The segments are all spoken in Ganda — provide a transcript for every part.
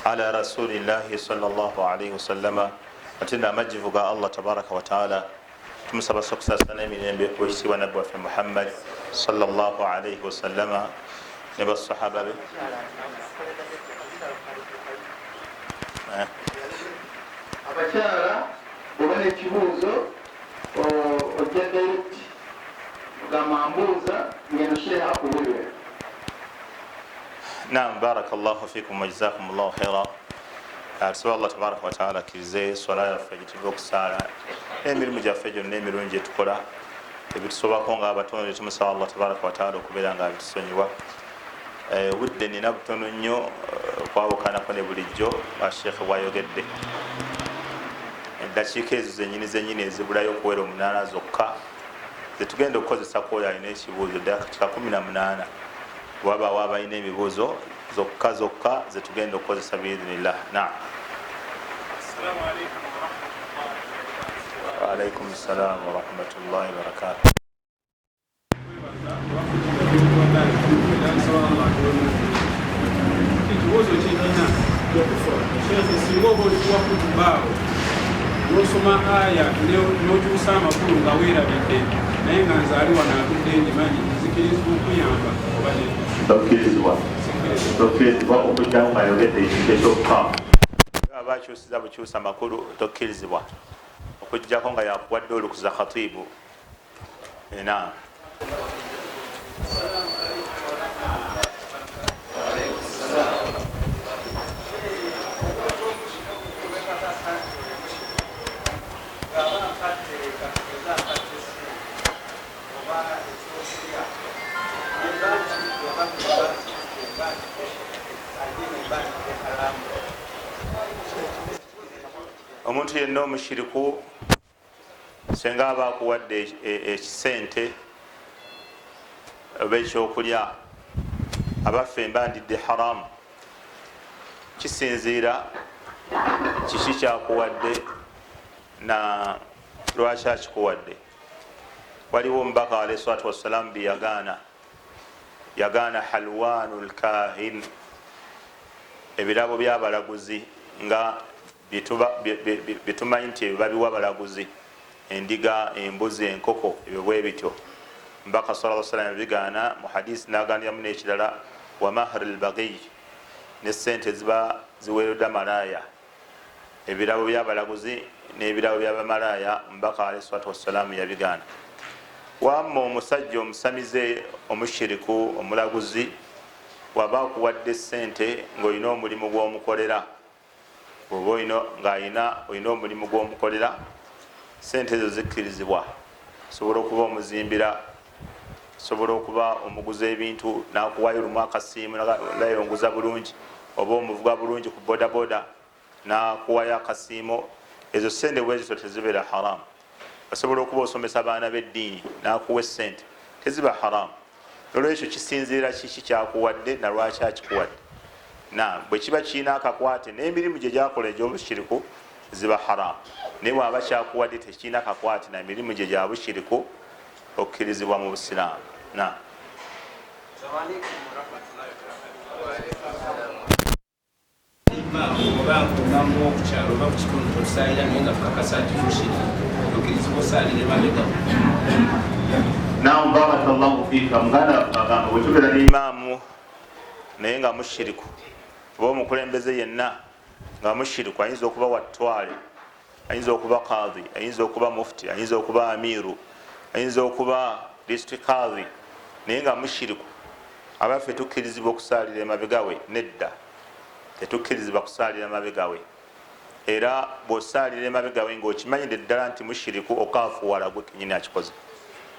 على رسول الله صلى الله عليه وسلم أتنا مجفك الله تبارك وتعالى تمسب سكسا سنمي نبي كويسي ونبوة في محمد صلى الله عليه وسلم نبى الصحابة به abakyala bwebana ekibuuzo ojja direct ogamba mbuuza ngeno sheha akuwulira. نعم بارك الله فيكم وجزاكم الله خيرا. tusaba allah tabaraka wataala akkirize swala yaffe gituva okusaala n'emirimu gyaffe gyonna emirungi gyetukola ebitusobako nga abatono tumusaba allah tabaraka wataala okubeera nga abitusonyiwa. Budde nina butono nnyo okwabukanako ne bulijjo ashekhe bwayogedde. Eddakiika ezo zenyini ezibulayo okuwera 8 zokka zetugenda okukozesa kwoyo alina ekibuuzo dakika 18 wabaawo abalina ebibuuzo zokka zetugenda okukozesa biidhnillah. Naam. Assalamu alaikum wa alaikum assalam wa rahmatullahi wa barakatuh. Ekibuuzo kirina singa oba olikuwa kutubaawo n'osoma aya n'okyusa amakulu nga weerabidde naye nga nzaali wano atudde njimanyi zikirizibwa okuyamba oba tokkirizibwa okujjamu ngayogedde ekintu ekyokukaamu aba akyusiza bukyusa makulu tokkirizibwa okujjako nga yakuwadde olukuza khatibu. Naam. Omuntu yenna omushiriku senga aba akuwadde ekisente oba ekyokulya abaffe mbandidde haramu, kisinziira kiki kyakuwadde na lwaki akikuwadde. Waliwo omubaka alayhi salatu wassalamu yagaana halwanu lkahin, ebirabo byabalaguzi nga bitumanyi nti babiwa balaguzi, endiga, embuzi, enkoko, ebyo bwe bityo. Mbaka sallallahu alaihi wasallam bigaana mu hadisi n'agandiramu n'ekirala wa mahr al-baghi, ne sente ziba ziweereddwa malaaya, ebirabo byabalaguzi n'ebirabo by'abamalaaya. Mbaka alayhi salatu wassalamu yabigaana. Wamma omusajja omusamize omushiriku omulaguzi waba akuwadde sente ng'olina omulimu gw'omukolera, oba olina omulimu gw'omukolera, sente ezo zikkirizibwa. Sobola okuba omuzimbira, sobola okuba omuguza ebintu n'akuwayo lumu akasiimu nayonguza bulungi, oba omuvuga bulungi ku bodaboda n'akuwayo akasiimo. Ezo sente bwezito tezibeera haramu. Osobola okuba osomesa abaana b'eddiini n'akuwa essente, teziba haramu. Olwekyo kisinziira kiki kyakuwadde na lwaki akikuwadde. Bwe kiba kirina akakwate n'emirimu gye gyakola egy'obushiriku ziba haramu, naye bw'aba kyakuwadde tekirina akakwate na mirimu gye gya bushiriku okkirizibwa mu busiraamu. Naam, barakallahu fika. Muganda agamba bwe tubeera n'imaamu naye nga mushiriku, oba omukulembeze yenna nga mushiriku, ayinza okuba watwale, ayinza okuba qadhi, ayinza okuba mufti, ayinza okuba amiru, ayinza okuba district qadhi, naye nga mushiriku, abaffe tukkirizibwa okusaalira emabega we? Nedda, tetukkirizibwa kusaalira emabega we. Era bw'osaalira emabega we ng'okimanyidde ddala nti mushiriku, okaafuwala gwe kennyini akikoze,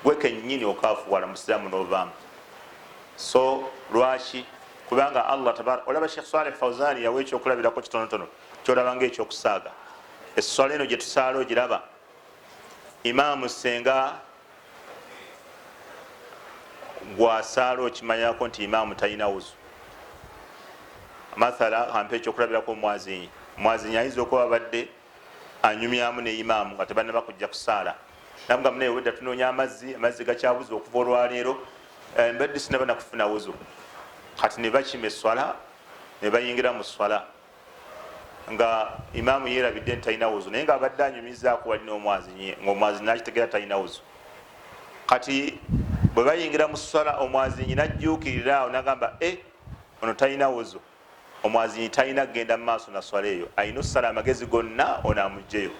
gwe kennyini okaafuwala musiraamu n'ovaamu. So lwaki? Kubanga Allah tabaraka, olaba Sheikh Saleh Fawzani yawe ekyokulabirako kitonotono kyolaba ng'ekyokusaaga. Esswala eno gye tusaala ogiraba, imaamu senga gwasaala okimanyako nti imaamu talina wuzu. Mathala ampa ekyokulabirako omwazinyi, omwazinyi ayinza okuba abadde anyumyamu ne imaamu nga tebannaba kujja kusaala, namugamu naye wedda tunoonya amazzi gakyabuze okuva olwaleero, mbadde sinaba nakufuna wuzu. Kati ne bakima eswala ne bayingira mu swala, nga imaamu yeerabidde ntalina wuzu naye nga abadde anyumizaako wali n'omwazinyi ngaomwazinyi nakitegeera talina wuzu. Kati bwe bayingira mu ssala omwazinyi najjuukirira awo nagamba ono talina wuzu, omwazinyi talina kgenda mu maaso na swala eyo, alina ossala amagezi gonna ono amugjeyo.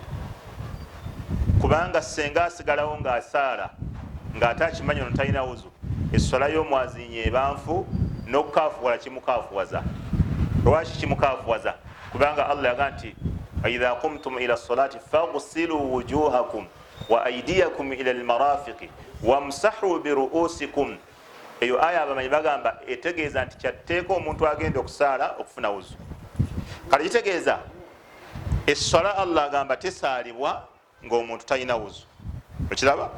Kubanga senga asigalawo ng'asaala ng'ate akimanyi ono talina wuzu, essala y'omwazinyi ebanfu n'okukaafuwala kimukaafuwaza. Lwaki kimukaafuwaza? Kubanga Allah yaga nti waidha qumtum ila salati faghsilu wujuhakum wa aydiyakum ila almarafiqi wamsahu biruusikum. Eyo aya abamanyi bagamba etegeeza nti kyatteeka omuntu agenda okusaala okufuna wuzu. Kale kitegeeza essala Allah agamba tesaalibwa ng'omuntu talina wuzu. Okiraba?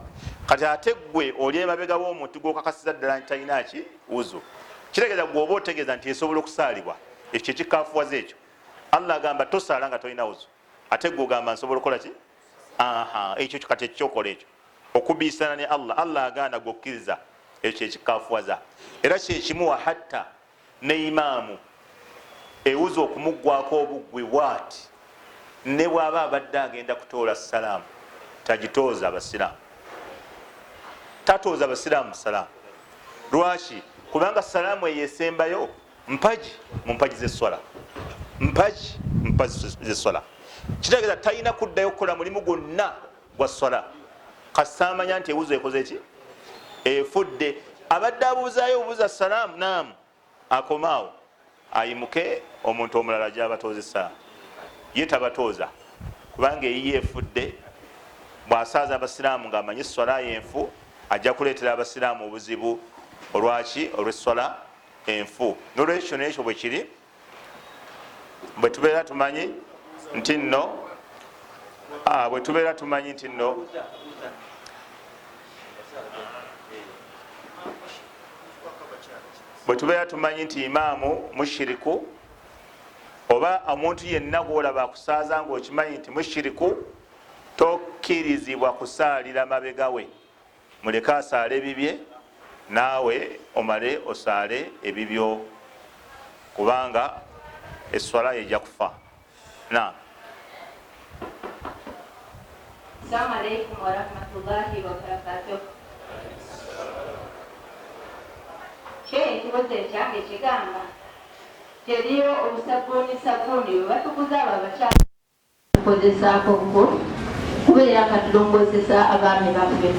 Kati ate gwe oli emabega w'omuntu gw'okakasiza ddala nti talina ki wuzu, kitegeeza gwe oba otegeeza nti esobola okusaalibwa. Ekyo kyekikaafuwaza ekyo. Allah agamba tosaala nga tolina wuzu, ate gwe ogamba nsobola okukola ki? Ekyo kati ekyokola ekyo okubiisana ne Allah agaana gwe okkiriza, ekyo kyekikaafuwaza. Era kyekimuwa hatta ne imaamu ewuzu okumuggwako obuggwi bwati ne bw'aba abadde agenda kutoola salaamu tagitooza abasiraamu, tatooza abasiraamu salaamu. Lwaki? Kubanga salaamu eyo esembayo mpaji mu mpaji z'esswala, mpaji z'esswala. Kitegeeza talina kuddayo kukola mulimu gwonna gwa sswala. Kasamanya nti ewuzu ekoze ki? Efudde. Abadde abuuzaayo obuuza salaamu naamu, akomaawo ayimuke omuntu omulala gy'abatoozesa, ye tabatooza kubanga eyiye efudde. Bw'asaaza abasiraamu ng'amanyi esswala yenfu ajja kuleetera abasiraamu obuzibu. Olwaki? Olw'esswala enfu. N'olwekyo n'ekyo bwe kiri, bwe tubeera tumanyi nti nno bwe tubeera tumanyi nti imaamu mushiriku oba omuntu yenna gw'olaba akusaaza ng'okimanyi nti mushiriku, tokkirizibwa kusaalira mabega we. Muleke asaale ebibye naawe omale osaale ebibyo, kubanga esswala ejja kufa. Assalamu alaikum warahmatullahi wabarakatuh. Ekibuzo ekyange kigamba teriyo obusabbuuni bwe batukuza abo abakyala tukozesaako bukulu kubeera nga tulongosesa abaami baffe.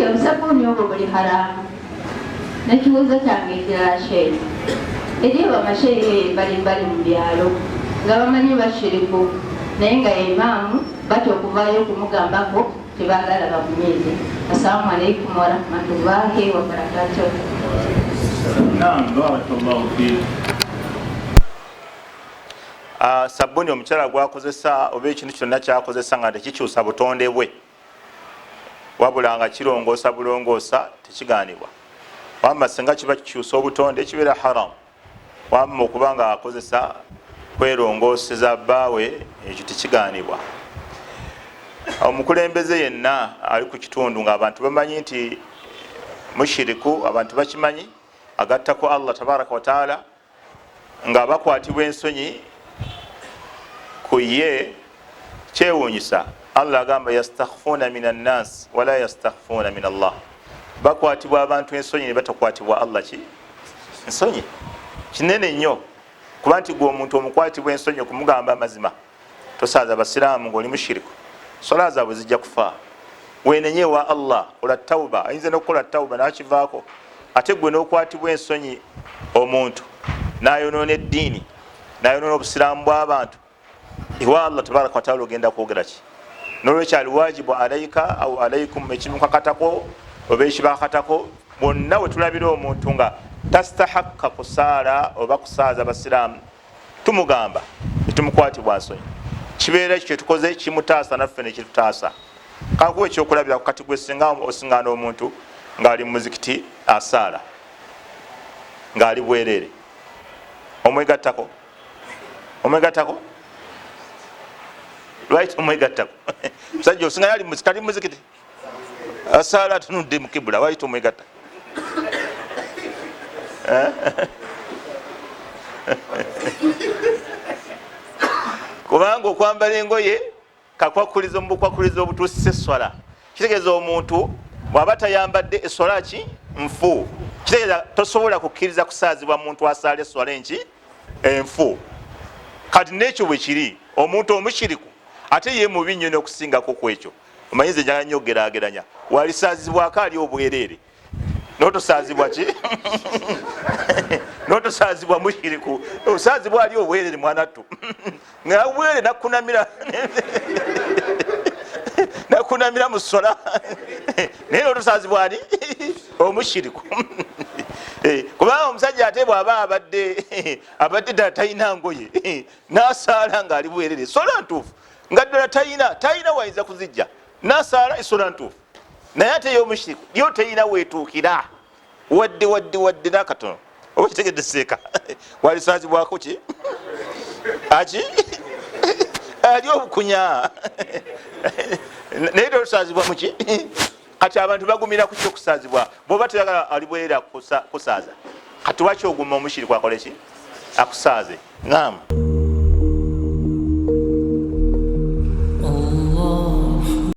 Obusabbuuni obwo buli haramu. N'ekibuzo kyange ekirala sheeri, eriyo bamasheeri bali mu byalo nga bamanyi bashiriku naye nga imaamu batya okuvaayo okumugambako tebaagala bamunyiize. Assalamu alaikum warahmatullahi wabarakatuh. Sabbuuni omukyala gwakozesa oba ekintu kyonna kyakozesa nga tekikyusa butonde bwe, wabula nga kirongoosa bulongoosa tekigaanibwa. Wamma singa kiba kikyusa obutonde kibeera haramu. Wamma okuba nga akozesa kwerongooseza bbaawe, ekyo tekigaanibwa. Omukulembeze yenna ali ku kitundu ng'abantu bamanyi nti mushiriku, abantu bakimanyi, agattako Allah tabaraka wa taala, nga bakwatibwa ensonyi ku ye, kyewuunyisa. Allah agamba yastakhfuuna min annas wala yastakhfuuna min Allah. Bakwatibwa abantu ensonyi ne batakwatibwa Allah ki ensonyi. Kinene nnyo kuba nti gwe omuntu omukwatibwa ensonyi okumugamba amazima tosaaza abasiraamu ng'oli mushiriku, sola zaabwe zijja kufa. Weenenye wa Allah, kola tawuba. Ayinza n'okukola tawuba n'akivaako. Ate gwe n'okwatibwa ensonyi omuntu n'ayonoona eddiini, n'ayonoona obusiraamu bw'abantu, ewa Allah tabaraka wa taala ogenda kwogera ki? N'olwekyo aliwajibu alaika au alaikum, ekimukakatako oba ekibakatako, bonna we tulabira omuntu nga tastahakka kusaala oba kusaaza abasiraamu, tumugamba netumukwatibwa nsonyi. Kibeera ekyo kyetukoze kimutaasa naffe nekitutaasa. Kankuwa ekyokulabira kati gwe singa osingana omuntu ng'ali mu muzikiti asaala ng'ali bwereere, omwegattako lwaki omwegattako? Musajja osingana ali mu muzikiti asaala atunudde mu kibula, lwaki omwegatta? kubanga okwambala engoye kakwakulizo mu bukwakulizo obutuusisa eswala. Kitegeeza omuntu bw'aba tayambadde eswala ki nfu, kitegeeza tosobola kukkiriza kusaazibwa muntu asaala eswala enki enfu. Kati n'ekyo bwe kiri omuntu omushiriku ate ye mubi nnyo n'okusingako ku ekyo. Omanyize njagala nnyo okugeraageranya, walisaazibwako ali obwereere n'otosaazibwa ki n'otosaazibwa mushiriku, osaazibwa ali obwereere mwanattu nga obwereere nakunamira mu ssola naye n'otosaazibwa ali omushiriku. Kubanga omusajja ate bw'aba abadde ddala talina ngoye n'asaala ng'ali bwereere essola ntuufu, nga ddala talina wayinza kuzijja n'asaala essola ntuufu, naye ate y'omushiriku yo teyina weetuukira wadde n'akatono. Oba kitegedde seeka walisaazibwako ki aki ali obukunya naye tosaazibwa muki. Kati abantu bagumira ku kyo kusaazibwa, bw'oba toyagala ali bwereera kusaaza, kati lwaki oguma omushiriku akole ki akusaaze? Ngamba